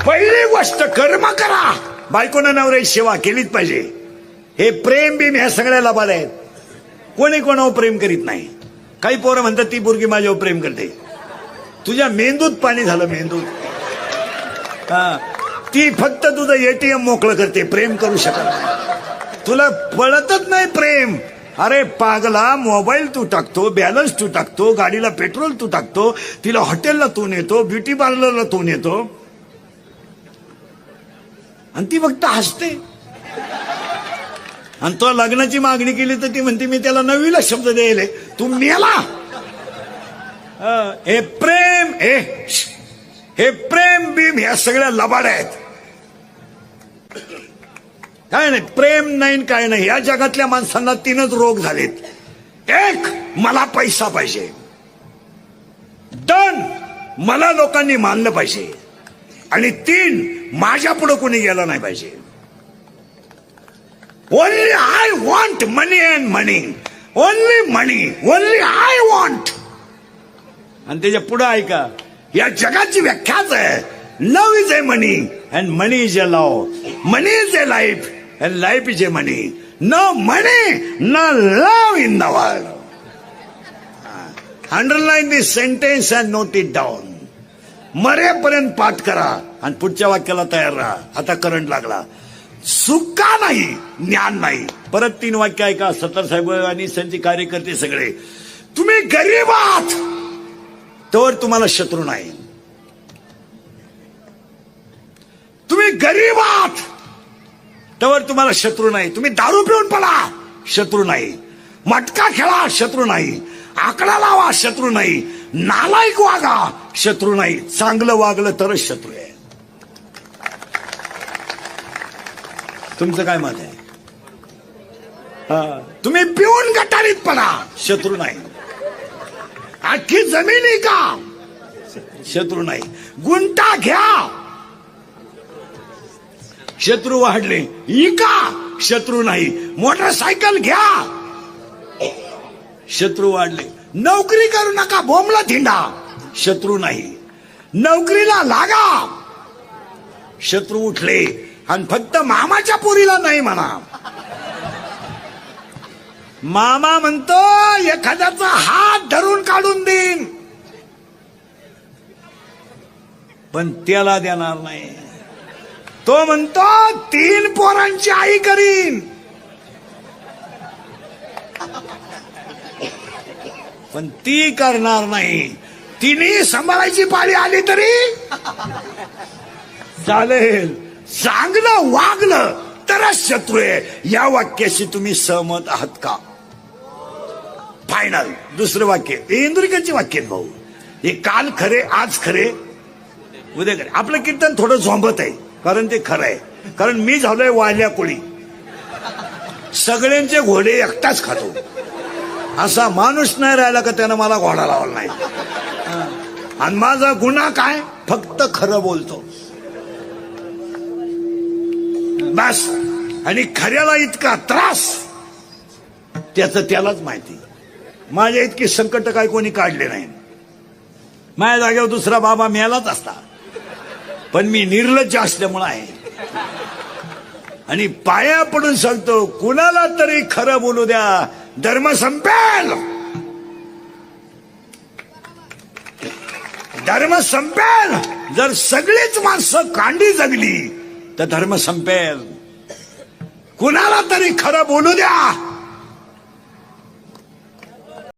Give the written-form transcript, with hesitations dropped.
पहिली गोष्ट कर्म करा. बायकोनं नवऱ्याची सेवा केलीच पाहिजे. हे प्रेम बिम ह्या सगळ्या लबाड आहेत. कोणी कोणावर प्रेम करीत नाही. काही पोरं म्हणतात ती पोरगी माझ्यावर प्रेम करते. तुझ्या मेंदूत पाणी झालं, मेंदूत. ती फक्त तुझं एटीएम मोकळं करते, प्रेम करू शकत नाही. तुला पळतच नाही प्रेम. अरे पागला, मोबाईल तू टाकतो, बॅलन्स तू टाकतो, गाडीला पेट्रोल तू टाकतो, तिला हॉटेलला तू नेतो, ब्युटी पार्लरला तू नेतो, आणि ती फक्त हसते. आणि तो लग्नाची मागणी केली तर ती म्हणते मी त्याला 9वीला शब्द द्यायले, तू मेला. हे प्रेम, हे प्रेम बिम ह्या सगळ्या लबाड आहेत. काय नाही प्रेम नाही, काय नाही. या जगातल्या माणसांना 3च रोग झालेत. 1, मला पैसा पाहिजे. 2, मला लोकांनी मानलं पाहिजे. आणि 3, माझ्या पुढे कोणी गेलं नाही पाहिजे. Only I want money and money. Only money, only I want. आणि त्याच्या पुढे ऐका, या जगाची व्याख्याच आहे. Love is a money and money is a love. Money is a life and life is a money. No money, no love in the world. Underline this sentence and note it down. मरेपर्यंत पाठ करा आणि पुढच्या वाक्याला तयार राहा. आता current लागला. सुका नाही, ज्ञान नाही. परत 3 वाक्य ऐका. सत्तार साहेब आणि त्यांचे कार्यकर्ते सगळे, तुम्ही गरीब आहात तर तुम्हाला शत्रू नाही. तुम्ही गरीब आहात तर तुम्हाला शत्रू नाही. तुम्ही दारू पिऊन पडा, शत्रू नाही. मटका खेळा, शत्रू नाही. आकडा लावा, शत्रू नाही. नालायक वागा, शत्रू नाही. चांगलं वागलं तरच शत्रू आहे. तुमचं काय मत आहे? तुम्ही पिऊन गटारीत पडा, शत्रू नाही. अख्खी जमीन का, शत्रू नाही. गुंटा घ्या, शत्रू वाढले. इका, शत्रू नाही. मोटरसायकल घ्या, शत्रू वाढले. नोकरी करू नका, बोंबला थिंडा, शत्रू नाही. नोकरीला लागा, शत्रू उठले. आणि फक्त मामाच्या पोरीला नाही म्हणा. मामा म्हणतो एखाद्याचा हात धरून काढून देईन, पण त्याला देणार नाही. तो म्हणतो 3 पोरांची आई करीन, पण ती करणार नाही. तिने सांभाळायची पाळी आली तरी चालेल. चांगलं वागलं तरच शत्रू आहे. या वाक्याशी तुम्ही सहमत आहात का? फायनल. दुसरं वाक्य इंदुरीकरचे वाक्य भाऊ. हे काल खरे, आज खरे, उद्या खरे. आपलं कीर्तन थोडं झोंबत आहे, कारण ते खरं आहे. कारण मी झालोय वाल्या कोळी. सगळ्यांचे घोडे एकटाच खातो. असा माणूस नाही राहिला का त्यानं मला घोडा लावला नाही. आणि माझा गुन्हा काय? फक्त खरं बोलतो बस. आणि खऱ्याला इतका त्रास त्याचं त्यालाच माहिती. माझ्या इतकी संकट काय कोणी काढले नाही. माझ्या जागेवर दुसरा बाबा मिळालाच असता, पण मी निर्लज्ज असल्यामुळे आहे. आणि पाया पडून सांगतो, कुणाला तरी खरं बोलू द्या, धर्म संपेल. धर्म संपेल. जर सगळीच माणसं कांडी जगली तर धर्म संपेल. कुणाला तरी खरं बोलू द्या.